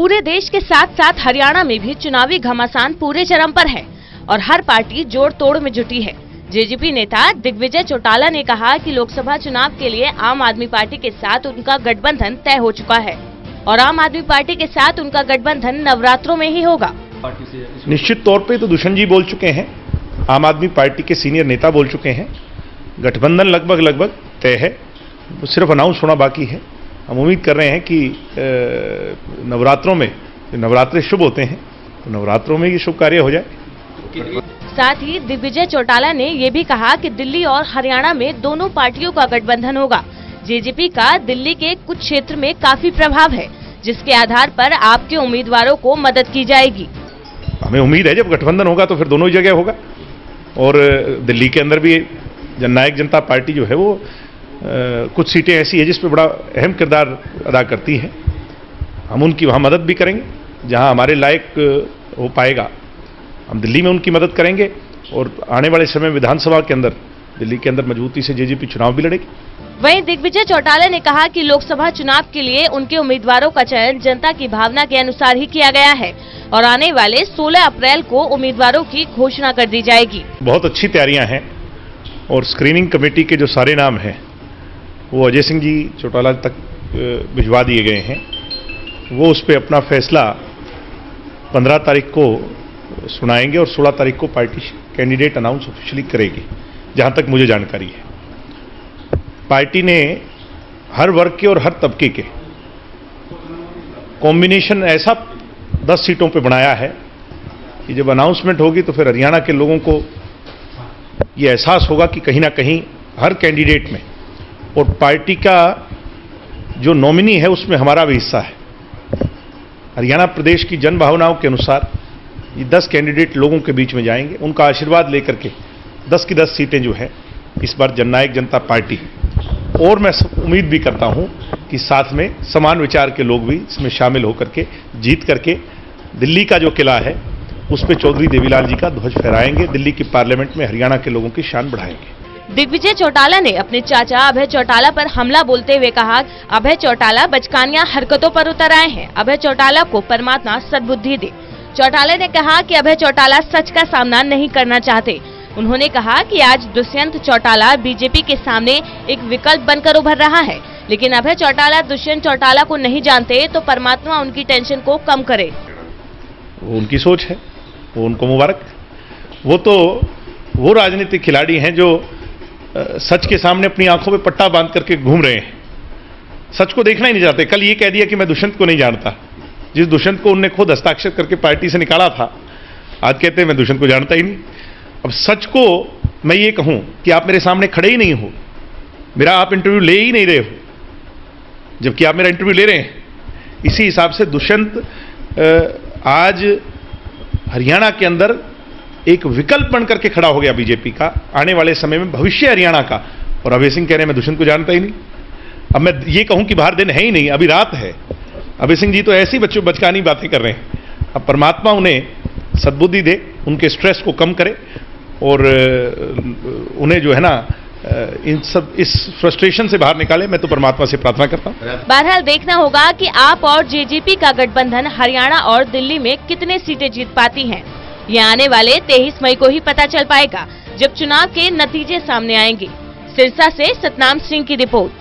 पूरे देश के साथ साथ हरियाणा में भी चुनावी घमासान पूरे चरम पर है और हर पार्टी जोड़ तोड़ में जुटी है। जेजेपी नेता दिग्विजय चौटाला ने कहा कि लोकसभा चुनाव के लिए आम आदमी पार्टी के साथ उनका गठबंधन तय हो चुका है और आम आदमी पार्टी के साथ उनका गठबंधन नवरात्रों में ही होगा। निश्चित तौर पे तो दुष्यंत जी बोल चुके हैं, आम आदमी पार्टी के सीनियर नेता बोल चुके हैं, गठबंधन लगभग तय है, सिर्फ अनाउंस होना बाकी है। हम उम्मीद कर रहे हैं कि नवरात्रों में, नवरात्रे शुभ होते हैं, तो नवरात्रों में ये शुभ कार्य हो जाए। साथ ही दिग्विजय चौटाला ने ये भी कहा कि दिल्ली और हरियाणा में दोनों पार्टियों का गठबंधन होगा। जेजेपी का दिल्ली के कुछ क्षेत्र में काफी प्रभाव है, जिसके आधार पर आपके उम्मीदवारों को मदद की जाएगी। हमें उम्मीद है जब गठबंधन होगा तो फिर दोनों ही जगह होगा और दिल्ली के अंदर भी जननायक जनता पार्टी जो है वो कुछ सीटें ऐसी है जिस पे बड़ा अहम किरदार अदा करती है। हम उनकी वहाँ मदद भी करेंगे, जहाँ हमारे लायक हो पाएगा हम दिल्ली में उनकी मदद करेंगे और आने वाले समय विधानसभा के अंदर दिल्ली के अंदर मजबूती से जेजेपी चुनाव भी लड़ेगी। वहीं दिग्विजय चौटाला ने कहा कि लोकसभा चुनाव के लिए उनके उम्मीदवारों का चयन जनता की भावना के अनुसार ही किया गया है और आने वाले 16 अप्रैल को उम्मीदवारों की घोषणा कर दी जाएगी। बहुत अच्छी तैयारियां हैं और स्क्रीनिंग कमेटी के जो सारे नाम हैं वो अजय सिंह जी चौटाला तक भिजवा दिए गए हैं। वो उस पर अपना फैसला 15 तारीख को सुनाएंगे और 16 तारीख को पार्टी कैंडिडेट अनाउंस ऑफिशियली करेगी, जहां तक मुझे जानकारी है। पार्टी ने हर वर्ग के और हर तबके के कॉम्बिनेशन ऐसा 10 सीटों पे बनाया है कि जब अनाउंसमेंट होगी तो फिर हरियाणा के लोगों को ये एहसास होगा कि कहीं ना कहीं हर कैंडिडेट में और पार्टी का जो नॉमिनी है उसमें हमारा भी हिस्सा है। हरियाणा प्रदेश की जन भावनाओं के अनुसार ये 10 कैंडिडेट लोगों के बीच में जाएंगे, उनका आशीर्वाद लेकर के 10 की 10 सीटें जो है इस बार जननायक जनता पार्टी, और मैं उम्मीद भी करता हूं कि साथ में समान विचार के लोग भी इसमें शामिल होकर के जीत करके दिल्ली का जो किला है उस पर चौधरी देवीलाल जी का ध्वज फहराएंगे, दिल्ली की पार्लियामेंट में हरियाणा के लोगों की शान बढ़ाएंगे। दिग्विजय चौटाला ने अपने चाचा अभय चौटाला पर हमला बोलते हुए कहा, अभय चौटाला बचकानिया हरकतों पर उतर आए हैं, अभय चौटाला को परमात्मा सद्बुद्धि दे। चौटाला ने कहा कि अभय चौटाला सच का सामना नहीं करना चाहते। उन्होंने कहा कि आज दुष्यंत चौटाला बीजेपी के सामने एक विकल्प बनकर उभर रहा है, लेकिन अभय चौटाला दुष्यंत चौटाला को नहीं जानते, तो परमात्मा उनकी टेंशन को कम करे। वो उनकी सोच है, वो उनको मुबारक। वो राजनीतिक खिलाड़ी हैं जो सच के सामने अपनी आंखों पे पट्टा बांध करके घूम रहे हैं, सच को देखना ही नहीं चाहते। कल ये कह दिया कि मैं दुष्यंत को नहीं जानता, जिस दुष्यंत को उनने खुद हस्ताक्षर करके पार्टी से निकाला था, आज कहते हैं मैं दुष्यंत को जानता ही नहीं। अब सच को मैं ये कहूं कि आप मेरे सामने खड़े ही नहीं हो, मेरा आप इंटरव्यू ले ही नहीं रहे हो, जबकि आप मेरा इंटरव्यू ले रहे हैं। इसी हिसाब से दुष्यंत आज हरियाणा के अंदर एक विकल्प बन करके खड़ा हो गया बीजेपी का, आने वाले समय में भविष्य हरियाणा का। और अभय सिंह कह रहे हैं मैं दुष्यंत को जानता ही नहीं। अब मैं ये कहूं कि बाहर दिन है ही नहीं, अभी रात है। अभय सिंह जी तो ऐसी बचकानी बातें कर रहे हैं। अब परमात्मा उन्हें सद्बुद्धि दे, उनके स्ट्रेस को कम करे और उन्हें जो है ना इस फ्रस्ट्रेशन से बाहर निकाले। मैं तो परमात्मा से प्रार्थना करता हूं। बहरहाल देखना होगा कि आप और जेजेपी का गठबंधन हरियाणा और दिल्ली में कितने सीटें जीत पाती हैं। ये आने वाले 23 मई को ही पता चल पाएगा, जब चुनाव के नतीजे सामने आएंगे। सिरसा से सतनाम सिंह की रिपोर्ट।